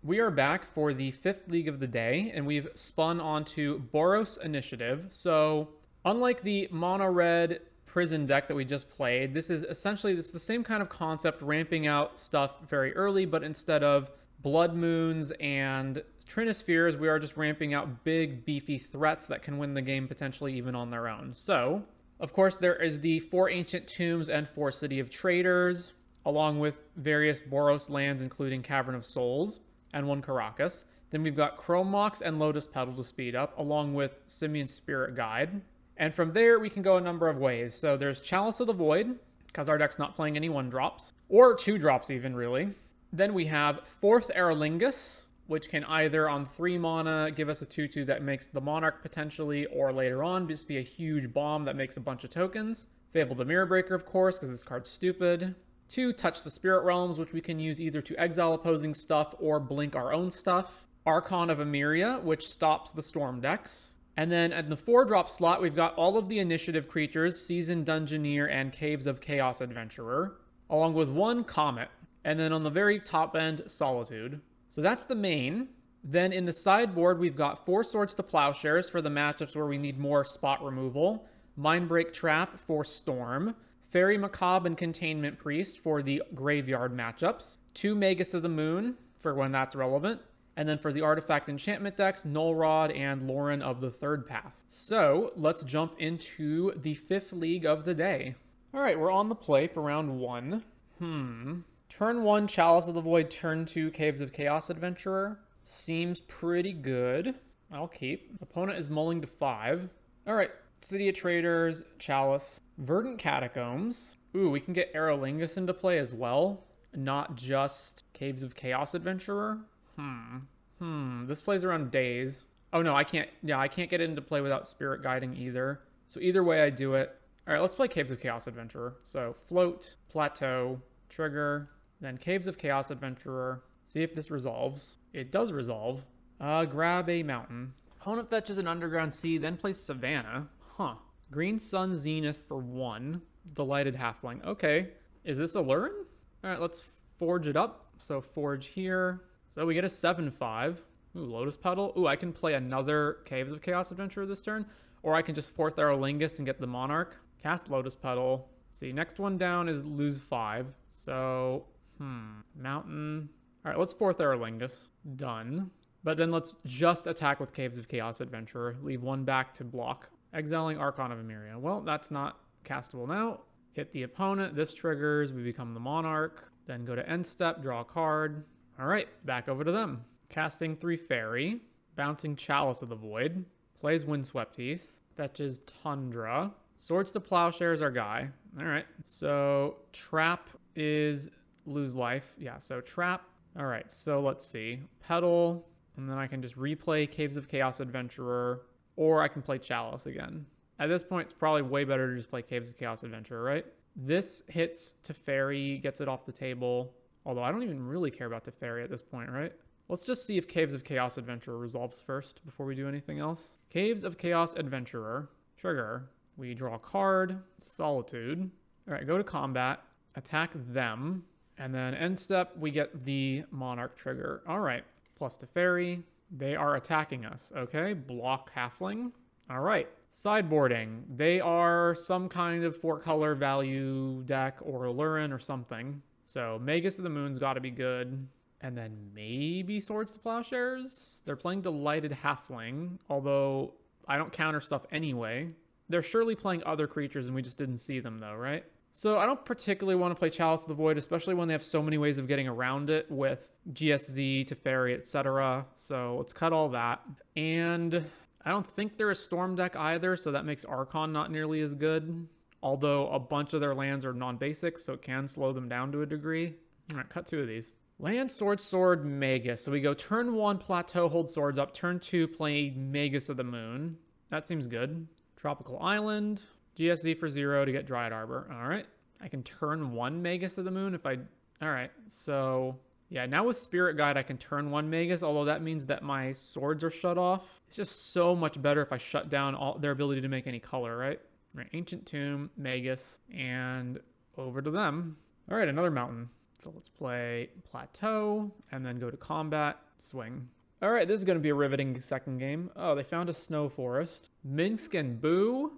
We are back for the 5th League of the day, and we've spun onto Boros Initiative. So, unlike the mono-red prison deck that we just played, this is essentially the same kind of concept, ramping out stuff very early, but instead of blood moons and trinispheres, we are just ramping out big, beefy threats that can win the game potentially even on their own. So, of course, there is the 4 Ancient Tombs and 4 City of Traders, along with various Boros lands, including Cavern of Souls and 1 Caracas. Then we've got Chrome Mox and Lotus Petal to speed up, along with Simian's Spirit Guide. And from there, we can go a number of ways. So there's Chalice of the Void, because our deck's not playing any 1-drops, or 2-drops even, really. Then we have 4th Aerolingus, which can either on 3 mana give us a 2/2 that makes the Monarch potentially, or later on just be a huge bomb that makes a bunch of tokens. Fabled the Mirror Breaker, of course, because this card's stupid. 2, Touch the Spirit Realms, which we can use either to exile opposing stuff or blink our own stuff. Archon of Emeria, which stops the Storm decks. And then in the 4-drop slot, we've got all of the initiative creatures, Seasoned Dungeoneer and Caves of Chaos Adventurer, along with 1 Comet. And then on the very top end, Solitude. So that's the main. Then in the sideboard, we've got 4 Swords to Plowshares for the matchups where we need more spot removal. Mindbreak Trap for Storm. Fairy Macabre and Containment Priest for the graveyard matchups. 2 Magus of the Moon for when that's relevant. And then for the Artifact Enchantment decks, Null Rod and Lauren of the Third Path. So let's jump into the 5th League of the day. All right, we're on the play for round 1. Turn 1, Chalice of the Void. Turn 2, Caves of Chaos Adventurer. Seems pretty good. I'll keep. Opponent is mulling to 5. All right, City of Traders, Chalice. Verdant Catacombs. Ooh, we can get Aerolingus into play as well. Not just Caves of Chaos Adventurer. This plays around Days. Oh no, I can't. Yeah, I can't get it into play without Spirit Guiding either. So either way I do it. All right, let's play Caves of Chaos Adventurer. So Float, Plateau, Trigger, then Caves of Chaos Adventurer. See if this resolves. It does resolve. Grab a mountain. Opponent fetches an Underground Sea, then plays Savannah. Green Sun Zenith for 1. Delighted Halfling. Okay. Is this a Lurin? All right, let's forge it up. So forge here. So we get a 7/5. Ooh, Lotus Petal. Ooh, I can play another Caves of Chaos Adventurer this turn. Or I can just 4th Aerolingus and get the Monarch. Cast Lotus Petal. See, next one down is lose 5. So, Mountain. All right, let's 4th Aerolingus. Done. But then let's just attack with Caves of Chaos Adventurer. Leave 1 back to block. Exiling Archon of Emeria. Well, that's not castable now. Hit the opponent. This triggers. We become the Monarch. Then go to end step. Draw a card. All right, back over to them. Casting 3 Fairy. Bouncing Chalice of the Void. Plays Windswept Heath. Fetches Tundra. Swords to Plowshares our guy. All right. So Trap is lose life. Yeah, so Trap. All right, so let's see. Petal. And then I can just replay Caves of Chaos Adventurer. Or I can play Chalice again. At this point, it's probably way better to just play Caves of Chaos Adventurer, right? This hits Teferi, gets it off the table. Although I don't even really care about Teferi at this point, right? Let's just see if Caves of Chaos Adventurer resolves first before we do anything else. Caves of Chaos Adventurer. Trigger. We draw a card. Solitude. All right, go to combat. Attack them. And then end step, we get the Monarch trigger. All right. Plus Teferi. They are attacking us. Okay. Block Halfling. All right. Sideboarding. They are some kind of 4-color value deck or Lurin or something. So Magus of the Moon's got to be good. And then maybe Swords to Plowshares? They're playing Delighted Halfling, although I don't counter stuff anyway. They're surely playing other creatures and we just didn't see them though, right? So I don't particularly want to play Chalice of the Void, especially when they have so many ways of getting around it with GSZ, Teferi, etc. So let's cut all that. And I don't think they're a Storm deck either, so that makes Archon not nearly as good. Although a bunch of their lands are non-basic, so it can slow them down to a degree. All right, cut 2 of these. Land, Sword, Magus. So we go turn 1, Plateau, hold swords up. Turn 2, play Magus of the Moon. That seems good. Tropical Island. GSZ for 0 to get Dryad Arbor. All right. I can turn 1 Magus of the Moon if I... All right. So, yeah, now with Spirit Guide, I can turn 1 Magus, although that means that my swords are shut off. It's just so much better if I shut down their ability to make any color, right? All right, Ancient Tomb, Magus, and over to them. All right, another mountain. So let's play Plateau and then go to combat, swing. All right, this is going to be a riveting second game. Oh, they found a snow forest. Minsk and Boo.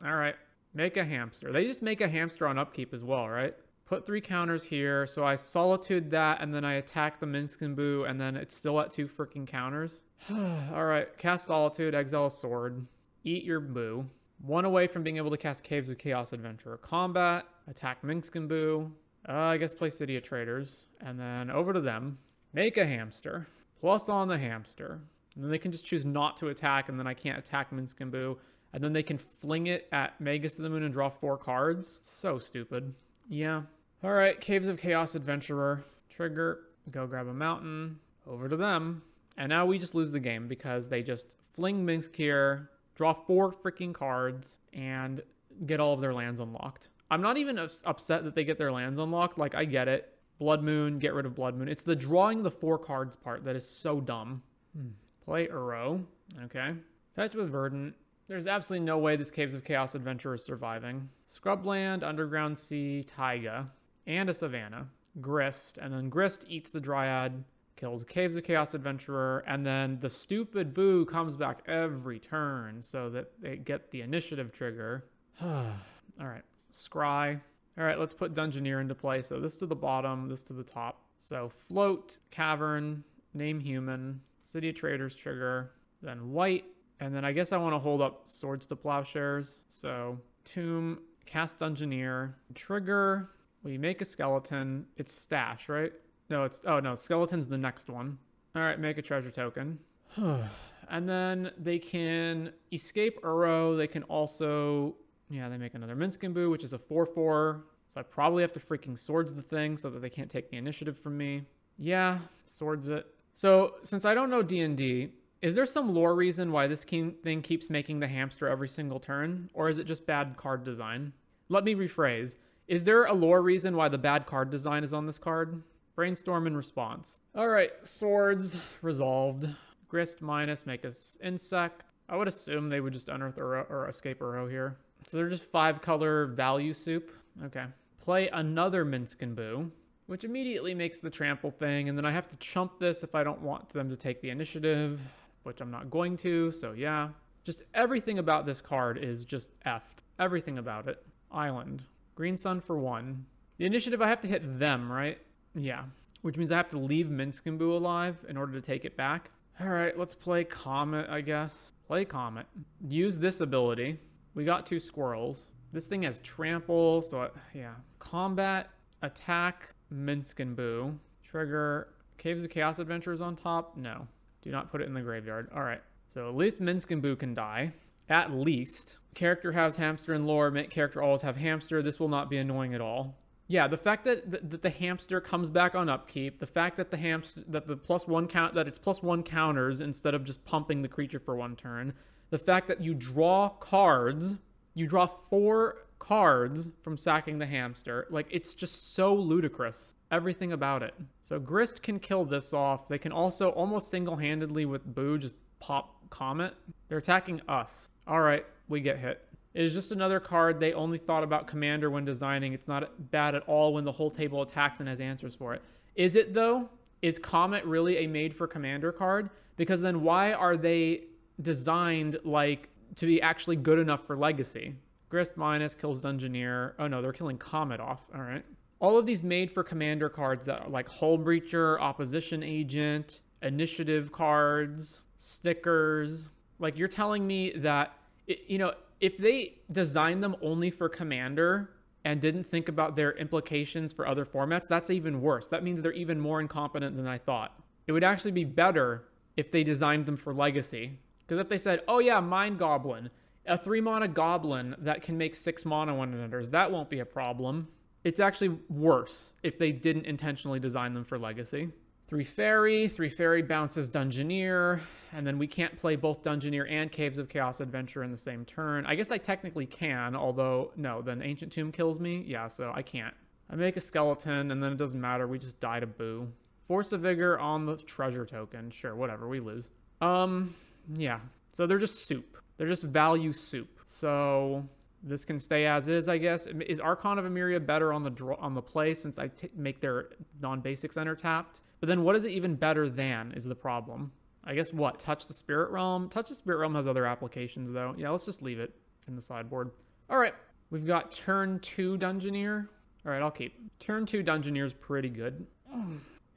All right, make a hamster. They just make a hamster on upkeep as well, right? Put 3 counters here. So I Solitude that, and then I attack the Minsk and Boo, and then it's still at 2 freaking counters. All right, cast Solitude, exile a sword. Eat your Boo. 1 away from being able to cast Caves of Chaos Adventurer. Combat, attack Minsk and Boo. I guess play City of Traders. And then over to them. Make a hamster. Plus on the hamster. And then they can just choose not to attack, and then I can't attack Minsk and Boo. And then they can fling it at Magus to the Moon and draw 4 cards. So stupid. Yeah. All right, Caves of Chaos Adventurer. Trigger. Go grab a mountain. Over to them. And now we just lose the game because they just fling Minsk here, draw 4 freaking cards, and get all of their lands unlocked. I'm not even upset that they get their lands unlocked. Like, I get it. Blood Moon, get rid of Blood Moon. It's the drawing the 4 cards part that is so dumb. Play Uro. Okay. Fetch with Verdant. There's absolutely no way this Caves of Chaos Adventure is surviving. Scrubland, Underground Sea, Taiga, and a Savannah. Grist. And then Grist eats the Dryad, kills Caves of Chaos Adventurer, and then the stupid Boo comes back every turn so that they get the initiative trigger. All right. Scry. All right, let's put Dungeoneer into play. So this to the bottom, this to the top. So Float, Cavern, Name Human, City of Traders trigger, then White, and then I guess I want to hold up Swords to Plowshares. So Tomb, cast Dungeoneer, trigger, we make a skeleton. It's Stash, right? No, it's, oh no, Skeleton's the next one. All right, make a treasure token. And then they can escape Uro. They can also, yeah, they make another Minsk and Boo, which is a 4/4. So I probably have to freaking Swords the thing so that they can't take the initiative from me. Yeah, Swords it. So since I don't know D&D, is there some lore reason why this thing keeps making the hamster every single turn? Or is it just bad card design? Let me rephrase. Is there a lore reason why the bad card design is on this card? Brainstorm in response. All right, Swords resolved. Grist minus, make us insect. I would assume they would just unearth Uro or escape Uro here. So they're just 5-color value soup. Okay. Play another Minsk and Boo, which immediately makes the trample thing. And then I have to chump this if I don't want them to take the initiative, which I'm not going to. So yeah, just everything about this card is just effed. Everything about it. Island. Green Sun for 1. The initiative, I have to hit them, right? Yeah. Which means I have to leave Minsk and Boo alive in order to take it back. All right, let's play Comet, I guess. Play Comet. Use this ability. We got 2 squirrels. This thing has trample, so yeah. Combat, attack, Minsk and Boo. Trigger, Caves of Chaos Adventures on top? No. Do not put it in the graveyard. All right. So at least Minsk and Boo can die. At least. Character has hamster in lore. Make character always have hamster. This will not be annoying at all. Yeah, the fact that the hamster comes back on upkeep, the fact that the hamster that the +1 count that it's +1 counters instead of just pumping the creature for 1 turn, the fact that you draw cards, you draw 4 cards from sacking the hamster, like it's just so ludicrous. Everything about it. So Grist can kill this off. They can also almost single-handedly with Boo just pop Comet. They're attacking us. All right, we get hit. It is just another card. They only thought about Commander when designing. It's not bad at all when the whole table attacks and has answers for it. Is it, though? Is Comet really a made-for-Commander card? Because then why are they designed, like, to be actually good enough for Legacy? Grist minus kills Dungeoneer. Oh, no, they're killing Comet off. All right. All of these made-for-Commander cards that are like Hull Breacher, Opposition Agent, Initiative cards, stickers. Like, you're telling me that, if they designed them only for Commander and didn't think about their implications for other formats, that's even worse. That means they're even more incompetent than I thought. It would actually be better if they designed them for Legacy. Because if they said, oh yeah, Mind Goblin, a 3-mana goblin that can make 6 mana one-unders, that won't be a problem. It's actually worse if they didn't intentionally design them for Legacy. 3 fairy bounces Dungeoneer, and then we can't play both Dungeoneer and Caves of Chaos Adventure in the same turn. I guess I technically can, although, no, then Ancient Tomb kills me. Yeah, so I can't. I make a skeleton, and then it doesn't matter. We just die to Boo. Force of Vigor on the treasure token. Sure, whatever, we lose. Yeah. So they're just soup. They're just value soup. So This can stay as is, I guess. Is Archon of Emeria better on the play since I make their non-basics enter tapped? But then what is it even better than is the problem. I guess what? Touch the Spirit Realm? Touch the Spirit Realm has other applications though. Yeah, let's just leave it in the sideboard. All right, we've got turn 2 Dungeoneer. All right, I'll keep. Turn 2 Dungeoneer is pretty good.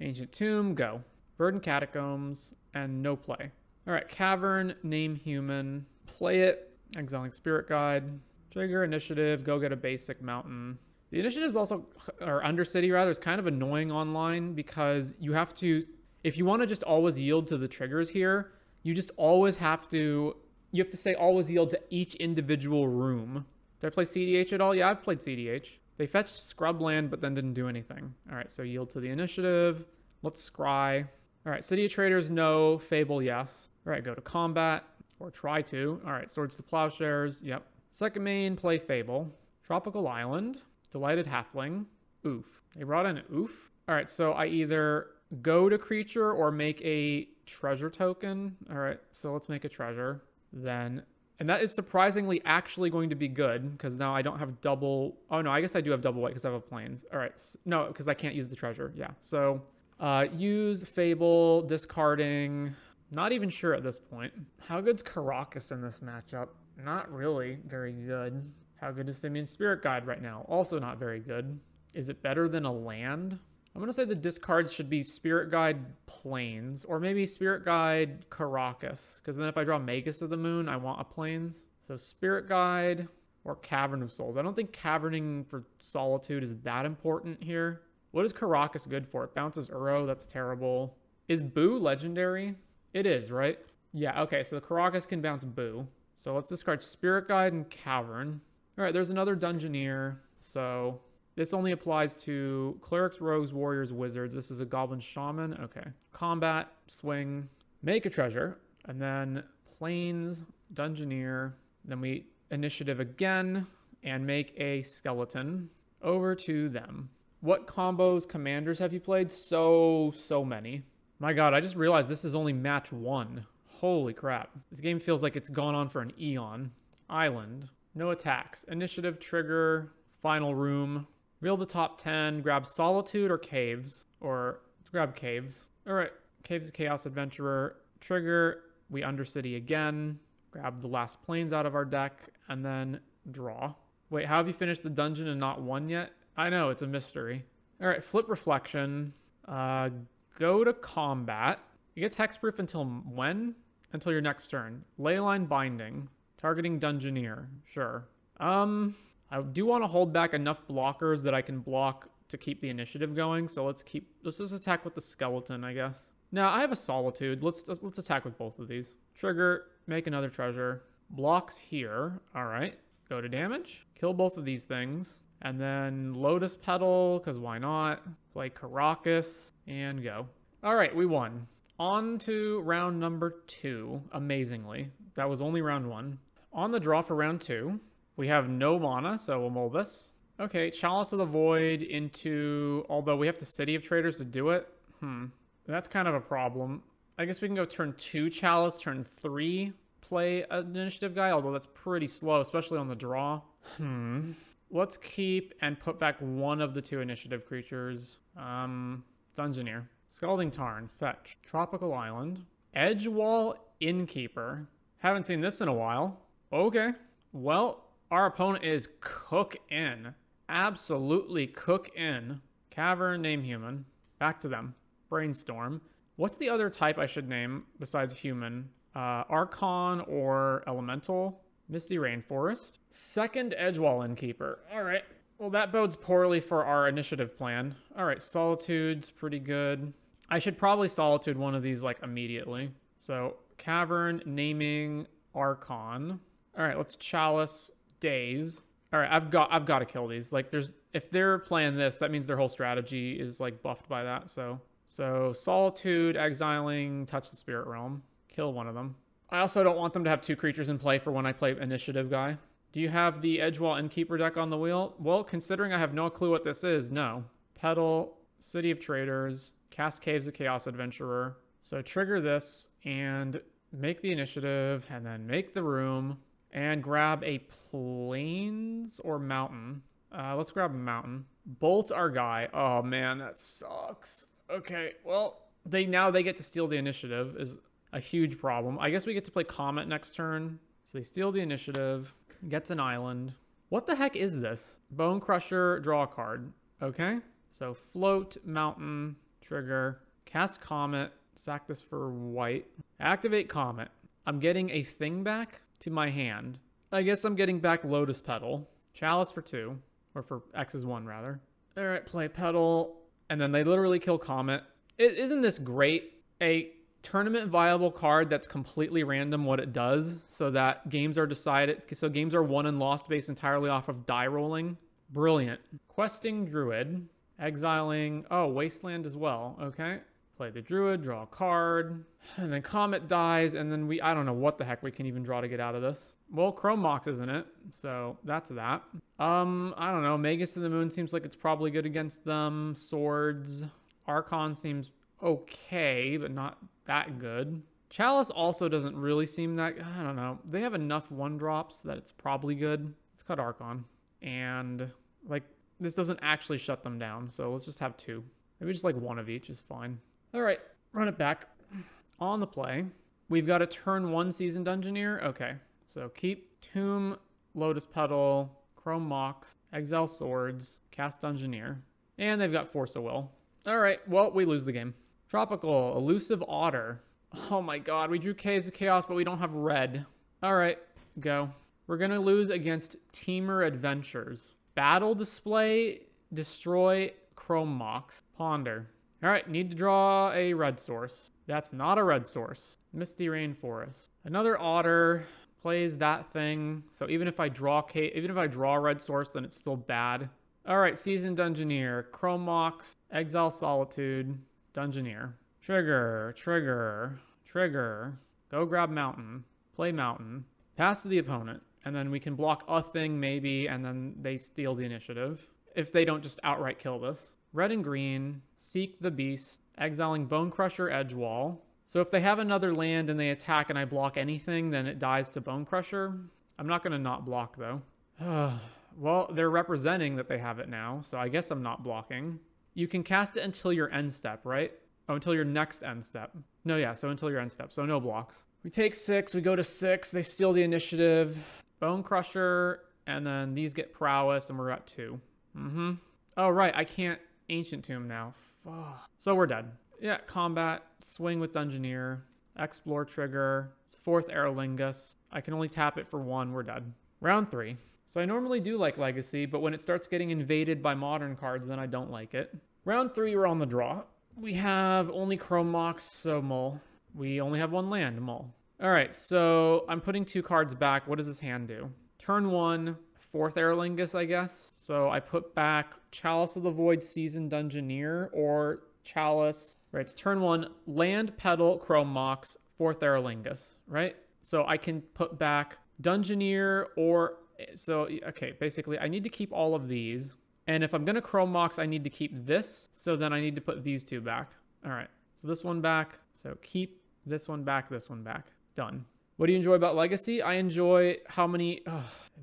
Ancient Tomb, go. Verdant Catacombs, and no play. All right, Cavern, name human. Play it. Exiling Spirit Guide. Trigger initiative, go get a basic mountain. The initiatives also, or Undercity rather, is kind of annoying online because you have to, if you want to just always yield to the triggers here, you just always have to, you have to say always yield to each individual room. Did I play CDH at all? Yeah, I've played CDH. They fetched Scrubland, but then didn't do anything. All right, so yield to the initiative. Let's scry. All right, City of Traders, no. Fable, yes. All right, go to combat, or try to. All right, Swords to Plowshares, yep. Second main, play Fable. Tropical Island. Delighted Halfling. Oof. They brought in Oof. All right, so I either go to creature or make a treasure token. All right, so let's make a treasure. Then, and that is surprisingly actually going to be good because now I don't have double. Oh no, I guess I do have double white because I have planes. All right, no, because I can't use the treasure. Yeah, so use Fable, discarding. Not even sure at this point. How good's Caracas in this matchup? Not really very good. How good is Simian Spirit Guide right now? Also not very good. Is it better than a land? I'm going to say the discards should be Spirit Guide Plains, or maybe Spirit Guide Caracas, because then if I draw Magus of the Moon, I want a Plains. So Spirit Guide or Cavern of Souls. I don't think Caverning for Solitude is that important here. What is Caracas good for? It bounces Uro. That's terrible. Is Boo legendary? It is, right? Yeah, okay, so the Caracas can bounce Boo. So let's discard Spirit Guide and Cavern. All right, there's another Dungeoneer. So this only applies to Clerics, Rogues, Warriors, Wizards. This is a Goblin Shaman. Okay. Combat, swing, make a treasure, and then Plains, Dungeoneer. Then we initiative again and make a skeleton. Over to them. What combos, commanders have you played? So many. My God, I just realized this is only match 1. Holy crap. This game feels like it's gone on for an eon. Island. No attacks. Initiative, trigger, final room. Reveal the top 10. Grab Solitude or Caves. Or let's grab Caves. All right. Caves, Chaos Adventurer. Trigger. We Undercity again. Grab the last planes out of our deck. And then draw. Wait, how have you finished the dungeon and not won yet? I know, it's a mystery. All right, Flip Reflection. Go to combat. It gets hexproof until when? Until your next turn. Leyline Binding. Targeting Dungeoneer. Sure. I do want to hold back enough blockers that I can block to keep the initiative going. So let's just attack with the skeleton, I guess. Now I have a Solitude. Let's attack with both of these. Trigger. Make another treasure. Blocks here. All right. Go to damage. Kill both of these things. And then Lotus Petal, because why not? Play Caracas, and go. All right, we won. On to round number 2, amazingly. That was only round 1. On the draw for round 2, we have no mana, so we'll mull this. Okay, Chalice of the Void into... Although we have the City of Traders to do it. That's kind of a problem. I guess we can go turn 2 Chalice, turn 3 play an initiative guy, although that's pretty slow, especially on the draw. Let's keep and put back one of the 2 initiative creatures. Dungeoneer. Scalding Tarn. Fetch. Tropical Island. Edgewall Innkeeper. Haven't seen this in a while. Okay. Well, our opponent is cook-in. Absolutely cook-in. Cavern, name human. Back to them. Brainstorm. What's the other type I should name besides human? Archon or Elemental? Misty Rainforest. Second Edgewall Innkeeper. All right. Well, that bodes poorly for our initiative plan. All right. Solitude's pretty good. I should probably Solitude one of these, like, immediately. So, Cavern, naming, Archon. All right. Let's Chalice, Daze. All right. I've got to kill these. Like, if they're playing this, that means their whole strategy is, like, buffed by that. So Solitude, exiling, touch the Spirit Realm. Kill one of them. I also don't want them to have 2 creatures in play for when I play initiative guy. Do you have the Edgewall Innkeeper deck on the wheel? Well, considering I have no clue what this is, no. Petal, City of Traders, cast Caves of Chaos Adventurer. So trigger this and make the initiative and then make the room. And grab a plains or mountain. Let's grab a mountain. Bolt our guy. Oh man, that sucks. Okay, well, they get to steal the initiative is a huge problem. I guess we get to play Comet next turn. So they steal the initiative, gets an island. What the heck is this? Bone Crusher, draw a card. Okay, so float, mountain, trigger, cast Comet, sack this for white, activate Comet. I'm getting a thing back to my hand. I guess I'm getting back Lotus Petal. Chalice for 2, or for X is 1 rather. All right, play Petal, and then they literally kill Comet. Isn't this great? A tournament viable card that's completely random what it does, so that games are decided, so games are won and lost based entirely off of die rolling. Brilliant. Questing Druid, exiling, oh, Wasteland as well, okay. Play the Druid, draw a card, and then Comet dies, and then I don't know what the heck we can even draw to get out of this. Well, Chrome Mox isn't it, so that's that. I don't know, Magus to the Moon seems like it's probably good against them. Swords, Archon seems okay, but not that good. Chalice also doesn't really seem that, I don't know. They have enough 1-drops that it's probably good. Let's cut Archon. And, like, this doesn't actually shut them down, so let's just have 2. Maybe just, like, 1 of each is fine. All right, run it back. On the play, we've got a turn 1 Seasoned Dungeoneer. Okay, so keep Tomb, Lotus Petal, Chrome Mox, Exile Swords, cast Dungeoneer, and they've got Force of Will. All right, well, we lose the game. Tropical, Elusive Otter. Oh my god, we drew Caves of Chaos, but we don't have red. All right, go. We're gonna lose against Temur Adventures. Battle Display, destroy Chrome Mox, Ponder. All right, need to draw a red source. That's not a red source. Misty Rainforest. Another Otter plays that thing. So even if I draw a red source, then it's still bad. All right, Seasoned Dungeoneer, Chrome Mox, Exile Solitude, Dungeoneer. Trigger, trigger, trigger. Go grab Mountain. Play Mountain. Pass to the opponent. And then we can block a thing maybe, and then they steal the initiative. If they don't just outright kill this. Red and green, Seek the Beast, exiling Bone Crusher, Edgewall. So if they have another land and they attack and I block anything, then it dies to Bone Crusher. I'm not going to not block, though. Well, they're representing that they have it now, so I guess I'm not blocking. You can cast it until your end step, right? Oh, until your next end step. No, yeah, so until your end step, so no blocks. We take 6, we go to 6, they steal the initiative. Bone Crusher, and then these get Prowess, and we're at 2. Oh, right, I can't Ancient Tomb now. Fuck. So we're dead. Yeah, combat, swing with Dungeoneer, explore trigger, 4th Aerolingus. I can only tap it for 1, we're dead. Round 3. So I normally do like Legacy, but when it starts getting invaded by modern cards, then I don't like it. Round 3, we're on the draw. We have only Chrome Mox, so Mull. We only have 1 land, Mull. All right, so I'm putting 2 cards back. What does this hand do? Turn 1, 4th Aerolingus, I guess. So I put back Chalice of the Void, Seasoned Dungeoneer, or Chalice. Right, it's turn 1, land, Petal, Chrome Mox, 4th Aerolingus, right? So I can put back Dungeoneer or... So, okay, basically I need to keep all of these. And if I'm going to Chrome Mox, I need to keep this. So then I need to put these 2 back. All right, so this one back. So keep this one back, this one back. Done. What do you enjoy about Legacy? I enjoy how many...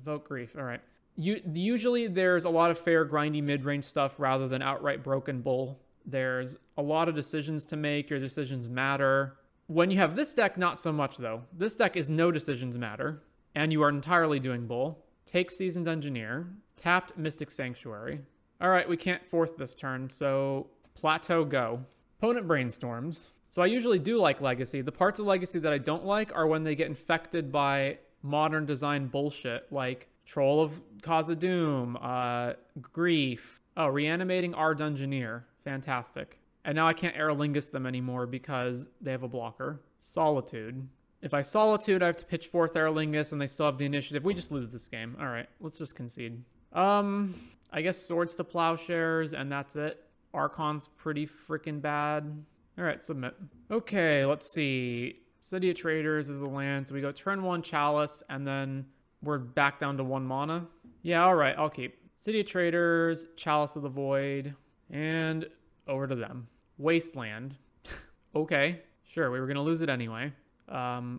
Evoke Grief. All right. Usually there's a lot of fair, grindy, mid-range stuff rather than outright broken bull. There's a lot of decisions to make. Your decisions matter. When you have this deck, not so much, though. This deck is no decisions matter, and you are entirely doing bull. Take Seasoned Dungeoneer. Tapped Mystic Sanctuary. All right, we can't 4th this turn, so Plateau, go. Opponent brainstorms. So I usually do like Legacy. The parts of Legacy that I don't like are when they get infected by modern design bullshit, like Troll of Khazad-dûm, Grief. Oh, reanimating our Dungeoneer. Fantastic. And now I can't Aerolingus them anymore because they have a blocker. Solitude. If I Solitude, I have to pitch 4th Aerolingus and they still have the initiative. We just lose this game. All right, let's just concede. I guess Swords to Plowshares, and that's it. Archon's pretty freaking bad. All right, submit. Okay, let's see. City of Traders is the land. So we go turn 1 Chalice, and then we're back down to 1 mana. Yeah, all right, I'll keep. City of Traders, Chalice of the Void, and over to them. Wasteland. Okay, sure, we were going to lose it anyway.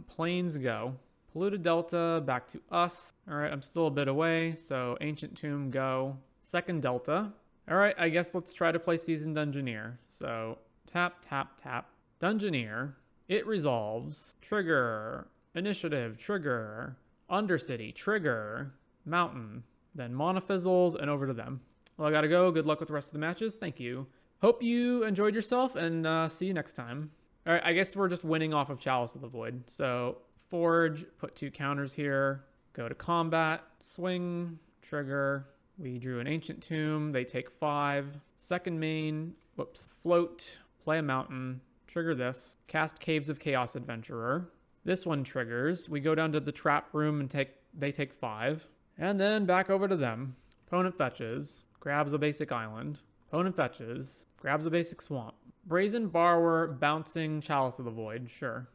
Plains go. Polluted Delta, back to us. All right, I'm still a bit away, so Ancient Tomb, go. Second Delta. All right, I guess let's try to play Seasoned Dungeoneer. So tap, tap, tap. Dungeoneer. It resolves. Trigger. Initiative. Trigger. Undercity. Trigger. Mountain. Then Monofizzles and over to them. Well, I gotta go. Good luck with the rest of the matches. Thank you. Hope you enjoyed yourself, and see you next time. All right, I guess we're just winning off of Chalice of the Void. So Forge, put 2 counters here. Go to combat. Swing. Trigger. We drew an Ancient Tomb. They take 5. Second main. Whoops. Float. Play a mountain. Trigger this. Cast Caves of Chaos Adventurer. This one triggers. We go down to the trap room and they take 5. And then back over to them. Opponent fetches. Grabs a basic island. Opponent fetches. Grabs a basic swamp. Brazen Borrower, bouncing Chalice of the Void. Sure.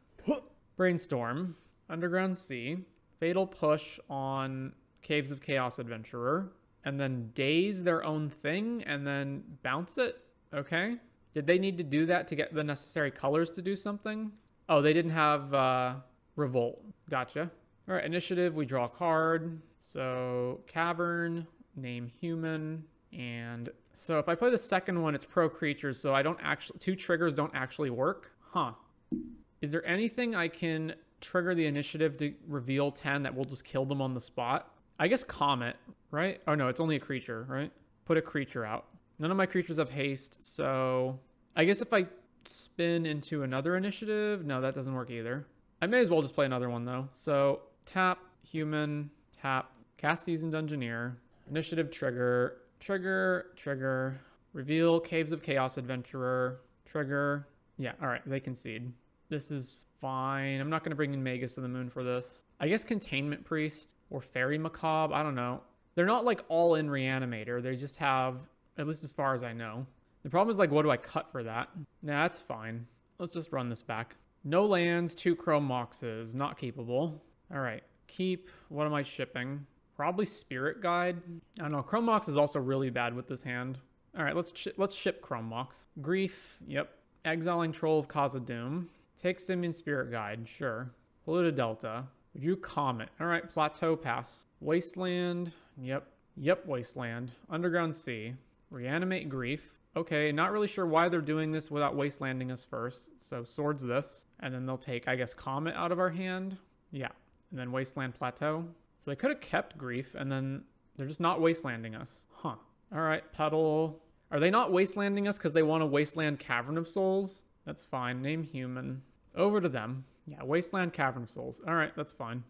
Brainstorm. Underground Sea. Fatal Push on Caves of Chaos Adventurer. And then daze their own thing and then bounce it. Okay. Did they need to do that to get the necessary colors to do something? Oh, they didn't have Revolt. Gotcha. All right, initiative, we draw a card. So Cavern, name human. And so if I play the second one, it's pro creatures. So I don't actually, 2 triggers don't actually work. Huh. Is there anything I can trigger the initiative to reveal 10 that will just kill them on the spot? I guess Comet, right? Oh no, it's only a creature, right? Put a creature out. None of my creatures have haste, so I guess if I spin into another initiative, no, that doesn't work either. I may as well just play another one though. So tap, human, tap, cast Seasoned Dungeoneer, initiative trigger, trigger, reveal Caves of Chaos Adventurer, trigger. Yeah, all right, they concede. This is fine. I'm not going to bring in Magus to the Moon for this. I guess Containment Priest or Fairy Macabre, I don't know. They're not like all in Reanimator. They just have, at least as far as I know. The problem is like, what do I cut for that? Nah, that's fine. Let's just run this back. No lands, 2 Chrome Moxes, not keepable. All right, keep, what am I shipping? Probably Spirit Guide. I don't know, Chrome Mox is also really bad with this hand. All right, let's ship Chrome Mox. Grief, yep. Exiling Troll of Khazad-dûm. Take Simian Spirit Guide, sure. Polluted Delta. Drew Comet. All right, Plateau, pass. Wasteland, yep. Wasteland. Underground Sea. Reanimate Grief. Okay, not really sure why they're doing this without wastelanding us first. So swords this, and then they'll take, I guess, Comet out of our hand. Yeah, and then Wasteland Plateau. So they could have kept Grief, and then they're just not wastelanding us. Huh. All right, Petal. Are they not wastelanding us because they want to wasteland Cavern of Souls? That's fine. Name human. Over to them. Yeah, Wasteland Cavern of Souls. All right, that's fine.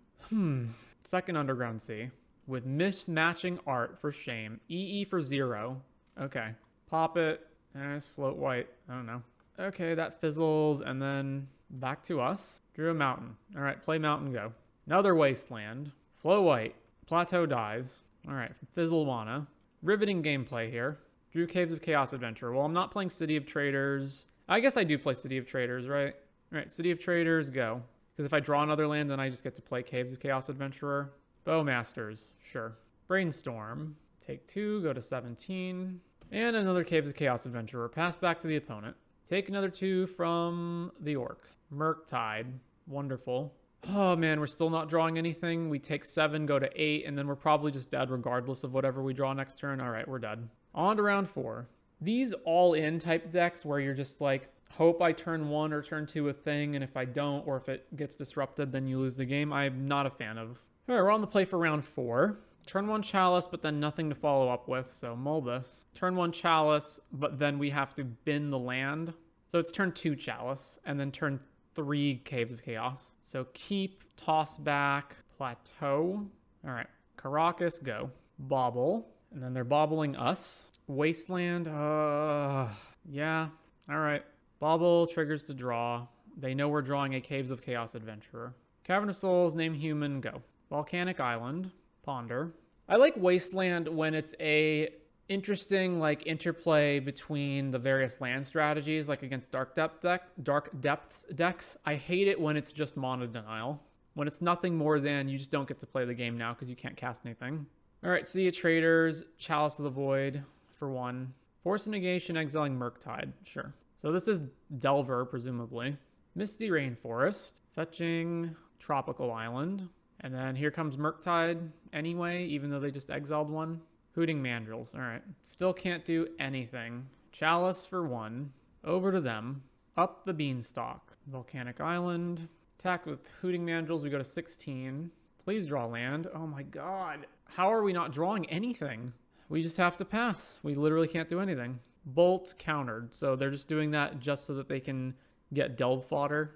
Second Underground Sea. With mismatching art for shame. EE for 0. Okay. Pop it. It's float white. I don't know. Okay, that fizzles. And then back to us. Drew a mountain. All right, play mountain, go. Another Wasteland. Flow white. Plateau dies. All right, fizzle mana. Riveting gameplay here. Drew Caves of Chaos Adventure. Well, I'm not playing City of Traders. I guess I do play City of Traders, right? All right, City of Traders, go. Because if I draw another land, then I just get to play Caves of Chaos Adventurer. Bowmasters, sure. Brainstorm. Take 2, go to 17. And another Caves of Chaos Adventurer. Pass back to the opponent. Take another 2 from the Orcs. Murktide. Wonderful. Oh man, we're still not drawing anything. We take 7, go to 8, and then we're probably just dead regardless of whatever we draw next turn. All right, we're dead. On to round 4. These all-in type decks where you're just like, hope I turn 1 or turn 2 a thing, and if I don't, or if it gets disrupted, then you lose the game, I'm not a fan of. All right, we're on the play for round 4. Turn 1 Chalice, but then nothing to follow up with, so mull this. Turn 1 Chalice, but then we have to bin the land. So it's turn 2 Chalice, and then turn 3 Caves of Chaos. So keep, toss back, Plateau. All right, Caracas, go. Bobble, and then they're bobbling us. Wasteland, yeah, all right. Bobble triggers to draw. They know we're drawing a Caves of Chaos Adventurer. Cavern of Souls, name human, go. Volcanic Island, ponder. I like Wasteland when it's a interesting like interplay between the various land strategies, like against Dark Depths decks. I hate it when it's just Mana Denial. When it's nothing more than you just don't get to play the game now because you can't cast anything. All right, Sea of Traders, Chalice of the Void for 1. Force of Negation, exiling Murktide, sure. So this is Delver, presumably. Misty Rainforest, fetching Tropical Island. And then here comes Murktide anyway, even though they just exiled one. Hooting Mandrills. All right. Still can't do anything. Chalice for 1. Over to them. Up the Beanstalk. Volcanic Island. Attack with Hooting Mandrills. We go to 16. Please draw land. Oh my god. How are we not drawing anything? We just have to pass. We literally can't do anything. Bolt countered. So they're just doing that just so that they can get Delve fodder.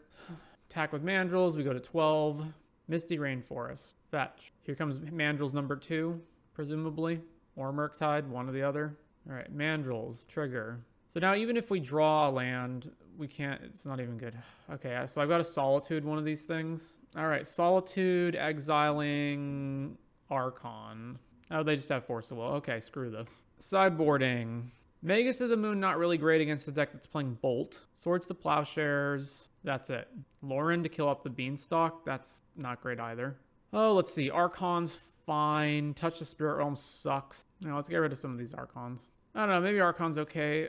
Attack with Mandrills. We go to 12. Misty Rainforest. Fetch. Here comes Mandrills number 2, presumably. Or Murktide, one or the other. All right, Mandrills, trigger. So now even if we draw a land, we can't, it's not even good. Okay, so I've got a Solitude, one of these things. All right, Solitude, exiling Archon. Oh, they just have Force of Will. Okay, screw this. Sideboarding. Magus of the Moon, not really great against the deck that's playing Bolt. Swords to Plowshares, that's it. Lauren to kill up the Beanstalk, that's not great either. Oh, let's see, Archon's fine. Touch the Spirit Realm sucks. No, let's get rid of some of these Archons. I don't know, maybe Archon's okay.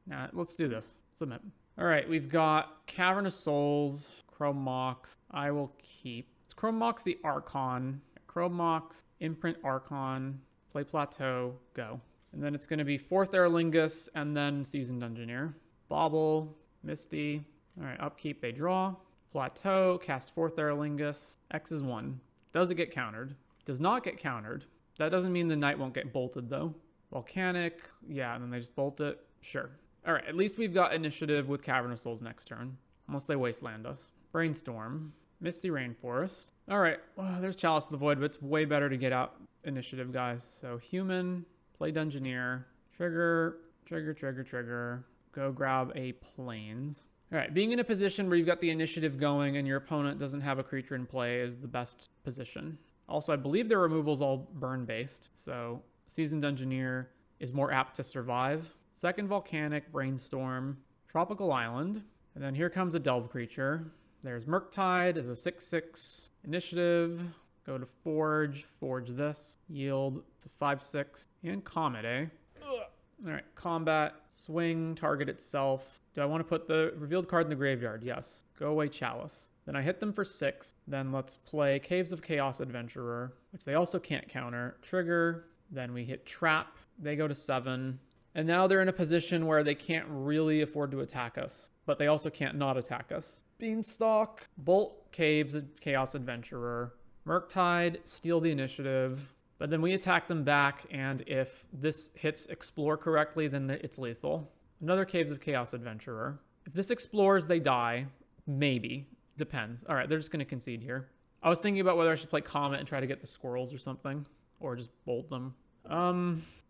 Nah, let's do this. Submit. All right, we've got Cavern of Souls, Chrome Mox. I will keep. It's Chrome Mox the Archon. Chrome Mox, Imprint Archon, play Plateau, go. And then it's going to be 4th Aerlingus and then Seasoned Engineer. Bobble, Misty. All right, upkeep, they draw. Plateau, cast 4th Aerlingus. X is 1. Does it get countered? Does not get countered. That doesn't mean the knight won't get bolted, though. Volcanic, yeah, and then they just bolt it. Sure. All right, at least we've got initiative with Cavern of Souls next turn. Unless they wasteland us. Brainstorm. Misty Rainforest. All right, well, there's Chalice of the Void, but it's way better to get out initiative, guys. So human, play Dungeoneer, trigger, trigger, trigger, trigger. Go grab a Plains. All right, being in a position where you've got the initiative going and your opponent doesn't have a creature in play is the best position. Also, I believe their removal's all burn-based, so Seasoned Engineer is more apt to survive. Second Volcanic, Brainstorm, Tropical Island, and then here comes a Delve creature. There's Murktide as a 6/6 initiative. Go to Forge, forge this, yield to 5/6, and Comet, eh? Ugh. All right, combat, swing, target itself. Do I want to put the revealed card in the graveyard? Yes. Go away, Chalice. Then I hit them for 6. Then let's play Caves of Chaos Adventurer, which they also can't counter. Trigger. Then we hit Trap. They go to 7. And now they're in a position where they can't really afford to attack us, but they also can't not attack us. Beanstalk. Bolt, Caves of Chaos Adventurer. Murktide, steal the initiative. But then we attack them back, and if this hits Explore correctly, then it's lethal. Another Caves of Chaos Adventurer. If this explores, they die. Maybe. Depends. All right, they're just going to concede here. I was thinking about whether I should play Comet and try to get the squirrels or something, or just bolt them.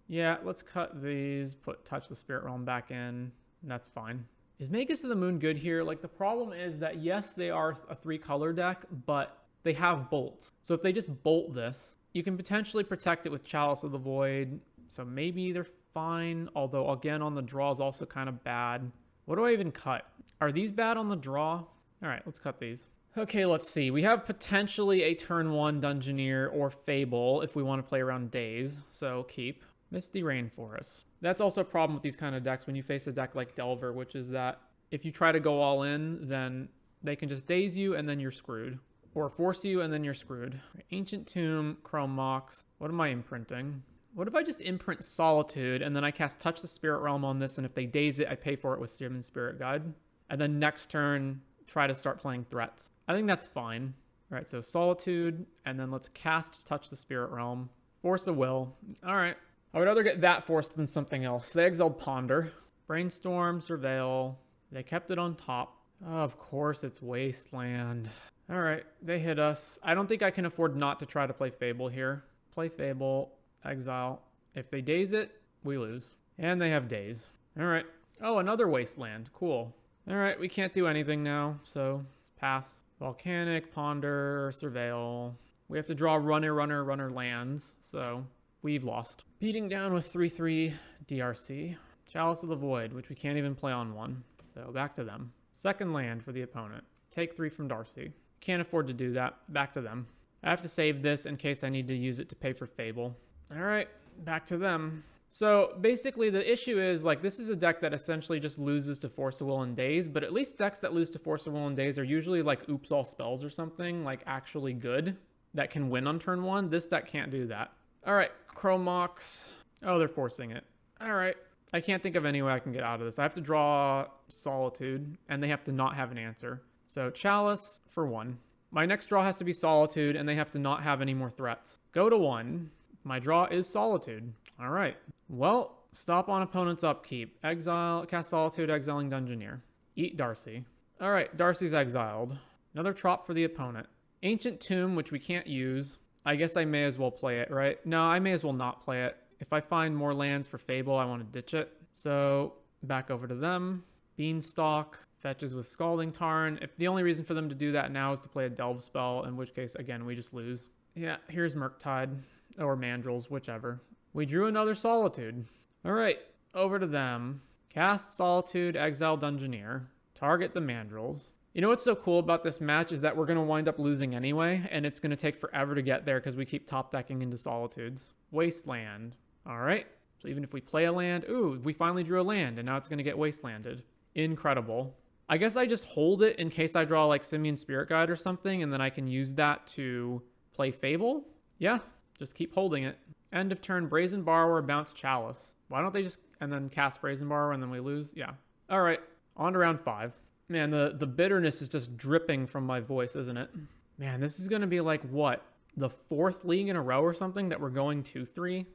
Yeah, let's cut these, touch the Spirit Realm back in, and that's fine. Is Magus of the Moon good here? Like, the problem is that, yes, they are a 3-color deck, but they have bolts. So if they just bolt this, you can potentially protect it with Chalice of the Void, so maybe they're fine, although, again, on the draw is also kind of bad. What do I even cut? Are these bad on the draw? All right, let's cut these. Okay, let's see. We have potentially a turn 1 Dungeoneer or Fable if we want to play around Daze, so keep. Misty Rainforest. That's also a problem with these kind of decks when you face a deck like Delver, which is that if you try to go all in, then they can just daze you and then you're screwed. Or force you and then you're screwed. Ancient Tomb, Chrome Mox. What am I imprinting? What if I just imprint Solitude and then I cast Touch the Spirit Realm on this, and if they daze it, I pay for it with Searing Spirit Guide. And then next turn, try to start playing threats. I think that's fine. All right, so Solitude, and then let's cast Touch the Spirit Realm. Force of Will. All right. I would rather get that forced than something else. They exiled Ponder. Brainstorm, Surveil. They kept it on top. Oh, of course, it's Wasteland. All right, they hit us. I don't think I can afford not to try to play Fable here. Play Fable, exile. If they daze it, we lose. And they have daze. All right. Oh, another Wasteland. Cool. All right, we can't do anything now, so let's pass. Volcanic, Ponder, Surveil. We have to draw runner lands, so we've lost. Beating down with 3/3 DRC. Chalice of the Void, which we can't even play on 1, so back to them. Second land for the opponent. Take 3 from Darcy. Can't afford to do that. Back to them. I have to save this in case I need to use it to pay for Fable. All right, back to them. So basically the issue is, like, this is a deck that essentially just loses to Force of Will and Daze, but at least decks that lose to Force of Will and Daze are usually like Oops All Spells or something, like actually good. that can win on turn 1. This deck can't do that. All right, Chromox. Oh, they're forcing it. All right. I can't think of any way I can get out of this. I have to draw Solitude, and they have to not have an answer. So Chalice for 1. My next draw has to be Solitude, and they have to not have any more threats. Go to 1. My draw is Solitude. All right. Well, stop on opponent's upkeep. Exile, cast Solitude, exiling Dungeoneer. Eat Darcy. All right, Darcy's exiled. Another trop for the opponent. Ancient Tomb, which we can't use. I guess I may as well play it, right? No, I may as well not play it. If I find more lands for Fable, I want to ditch it. So back over to them. Beanstalk fetches with Scalding Tarn. If the only reason for them to do that now is to play a Delve spell, in which case, again, we just lose. Yeah, here's Murktide or Mandrills, whichever. We drew another Solitude. All right, over to them. Cast Solitude, exile Dungeoneer. Target the Mandrills. You know what's so cool about this match is that we're going to wind up losing anyway, and it's going to take forever to get there because we keep top decking into Solitudes. Wasteland. All right. So even if we play a land, ooh, we finally drew a land, and now it's going to get wastelanded. Incredible. I guess I just hold it in case I draw like Simian Spirit Guide or something, and then I can use that to play Fable. Yeah, just keep holding it. End of turn, Brazen Borrower, bounce Chalice. Why don't they just, and then cast Brazen Borrower, and then we lose? Yeah. All right, on to round 5. Man, the bitterness is just dripping from my voice, isn't it? Man, this is going to be like, what? The 4th league in a row or something that we're going 2-3?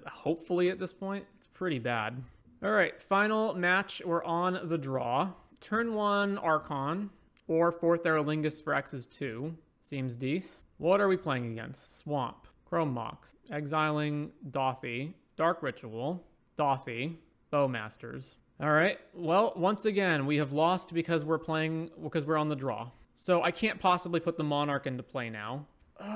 Hopefully at this point. It's pretty bad. All right, final match. We're on the draw. Turn 1, Archon, or 4th Aerolingus for X's 2. Seems decent. What are we playing against? Swamp, Chromox, exiling Dothy, Dark Ritual, Dothy, Bowmasters. All right, well, once again, we have lost because we're on the draw. So I can't possibly put the Monarch into play now.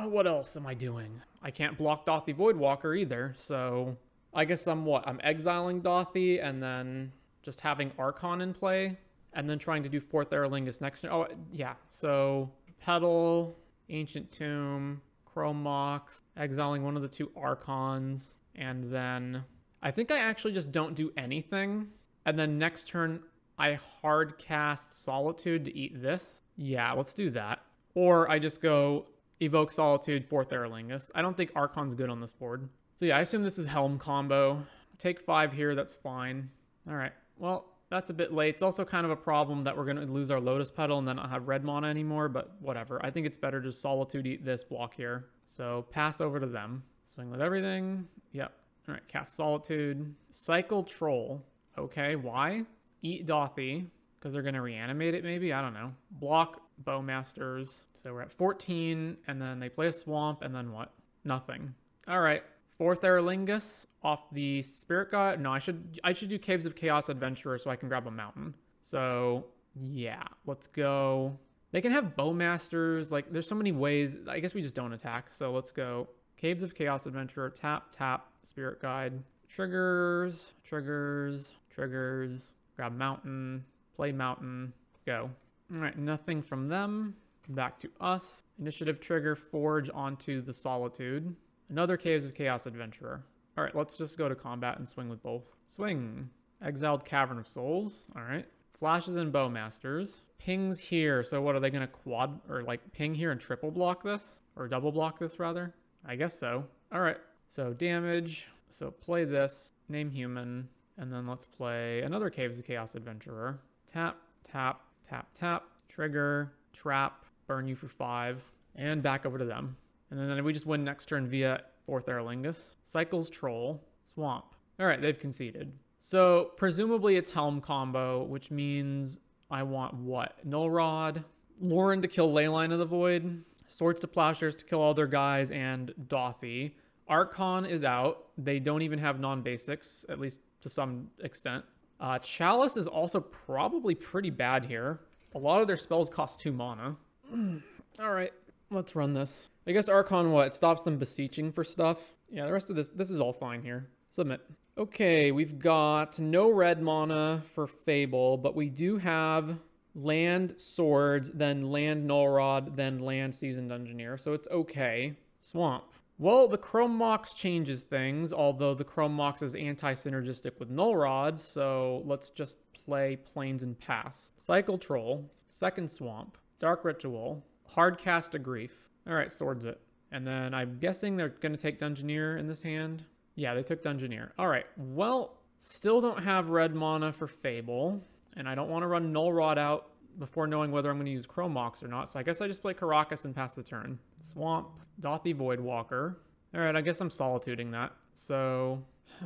What else am I doing? I can't block Dothy Voidwalker either, so I guess I'm exiling Dothy and then just having Archon in play and then trying to do 4th Aerolingus next turn. Oh, yeah, so Petal, Ancient Tomb, Chromox, exiling one of the 2 Archons, and then I think I actually just don't do anything. And then next turn, I hard cast Solitude to eat this. Yeah, let's do that. Or I just go Evoke Solitude, 4th Aerolingus. I don't think Archon's good on this board. So yeah, I assume this is Helm combo. Take 5 here, that's fine. All right, well, that's a bit late. It's also kind of a problem that we're going to lose our Lotus Petal and then not have red mana anymore, but whatever. I think it's better to Solitude eat this block here. So pass over to them. Swing with everything. Yep. All right, cast Solitude. Cycle Troll. Okay, why? Eat Dothy, because they're going to reanimate it maybe? I don't know. Block Bowmasters. So we're at 14, and then they play a Swamp, and then what? Nothing. All right. 4th Aerolingus off the Spirit God. No, I should do Caves of Chaos Adventurer so I can grab a mountain. So, yeah, let's go. They can have Bowmasters. Like, there's so many ways. I guess we just don't attack. So let's go Caves of Chaos Adventurer. Tap, tap, Spirit Guide. Triggers, triggers, triggers. Grab mountain, play mountain, go. All right, nothing from them. Back to us. Initiative trigger, forge onto the Solitude. Another Caves of Chaos Adventurer. All right, let's just go to combat and swing with both. Swing. Exiled Cavern of Souls. All right. Flashes and Bowmasters. Pings here. So what, are they going to quad or like ping here and triple block this? Or double block this rather? I guess so. All right. So damage. So play this. Name human. And then let's play another Caves of Chaos Adventurer. Tap, tap, tap, tap. Trigger, trap, burn you for 5. And back over to them. And then we just win next turn via 4th Aerolingus. Cycles Troll. Swamp. All right, they've conceded. So presumably it's Helm combo, which means I want what? Null Rod, Lauren to kill Leyline of the Void, Swords to Plowshares to kill all their guys, and Dothy. Archon is out. They don't even have non-basics, at least to some extent. Chalice is also probably pretty bad here. A lot of their spells cost 2 mana. All right, let's run this. I guess Archon, what? It stops them beseeching for stuff. Yeah, the rest of this is all fine here. Submit. Okay, we've got no red mana for Fable, but we do have land Swords, then land Null Rod, then land Seasoned Engineer, so it's okay. Swamp. Well, the Chrome Mox changes things, although the Chrome Mox is anti-synergistic with Null Rod, so let's just play Plains and pass. Cycle Troll, second Swamp, Dark Ritual, Hard Cast a Grief. All right, swords it. And then I'm guessing they're going to take Dungeoneer in this hand. Yeah, they took Dungeoneer. All right, well, still don't have red mana for Fable. And I don't want to run Null Rod out before knowing whether I'm going to use Chrome Mox or not. So I guess I just play Caracas and pass the turn. Swamp, Dothy Voidwalker. All right, I guess I'm solituding that. So, so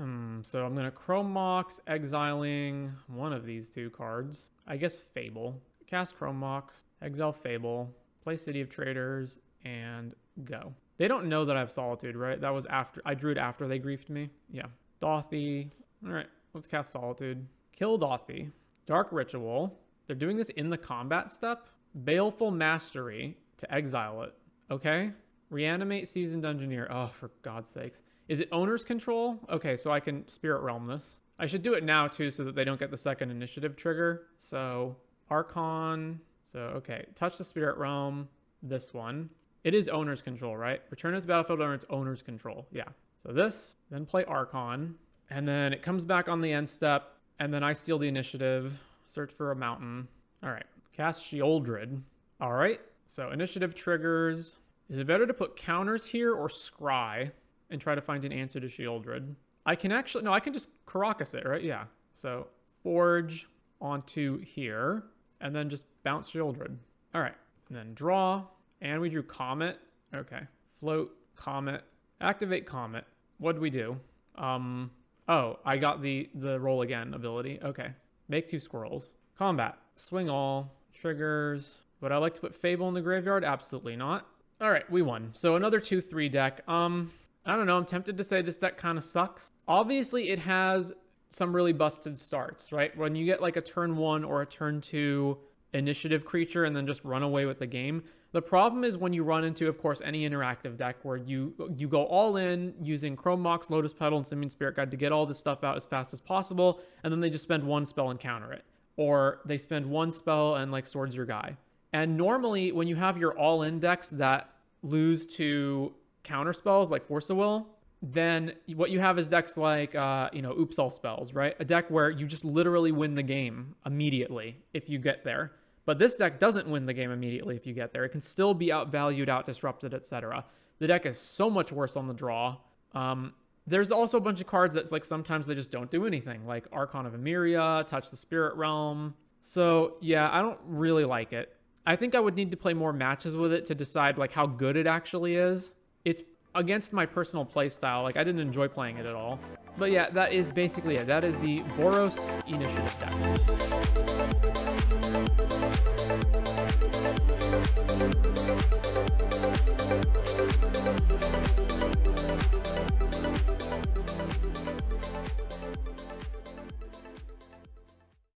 I'm going to Chrome Mox, exiling one of these two cards. I guess Fable. Cast Chrome Mox, exile Fable, play City of Traders, and go. They don't know that I have Solitude, right? That was after, I drew it after they griefed me. Yeah. Dothy. All right, let's cast Solitude. Kill Dothy. Dark Ritual. They're doing this in the combat step. Baleful Mastery to exile it. Okay. Reanimate Seasoned Dungeoneer. Oh, for God's sakes. Is it Owner's Control? Okay, so I can Spirit Realm this. I should do it now, too, so that they don't get the second initiative trigger. So, Archon. So, okay. Touch the Spirit Realm. This one. It is Owner's Control, right? Return it to the battlefield under its Owner's Control. Yeah. So this, then play Archon. And then it comes back on the end step. And then I steal the initiative. Search for a mountain. All right. Cast Sheoldred. All right. So initiative triggers. Is it better to put counters here or scry and try to find an answer to Sheoldred? I can actually, no, I can just Caracas it, right? Yeah. So Forge onto here and then just bounce Sheoldred. All right. And then draw. And we drew Comet. Okay. Float, Comet. Activate Comet. What did we do? Oh, I got the roll again ability. Okay. Make 2 squirrels. Combat. Swing all. Triggers. Would I like to put Fable in the graveyard? Absolutely not. All right, we won. So another 2/3 deck. I don't know. I'm tempted to say this deck kind of sucks. Obviously, it has some really busted starts, right? When you get like a turn 1 or a turn 2 initiative creature and then just run away with the game. The problem is when you run into, of course, any interactive deck where you go all in using Chrome Mox, Lotus Petal, and Simian Spirit Guide to get all this stuff out as fast as possible, and then they just spend 1 spell and counter it. Or they spend 1 spell and like Swords Your Guy. And normally when you have your all-in decks that lose to counter spells like Force of Will, then what you have is decks like, Oops All Spells, right? A deck where you just literally win the game immediately if you get there. But this deck doesn't win the game immediately if you get there. It can still be outvalued, out-disrupted, etc. The deck is so much worse on the draw. There's also a bunch of cards that's like sometimes they just don't do anything, like Archon of Emeria, Touch the Spirit Realm. So yeah, I don't really like it. I think I would need to play more matches with it to decide like how good it actually is. It's against my personal play style. Like I didn't enjoy playing it at all. But yeah, that is basically it. That is the Boros Initiative deck.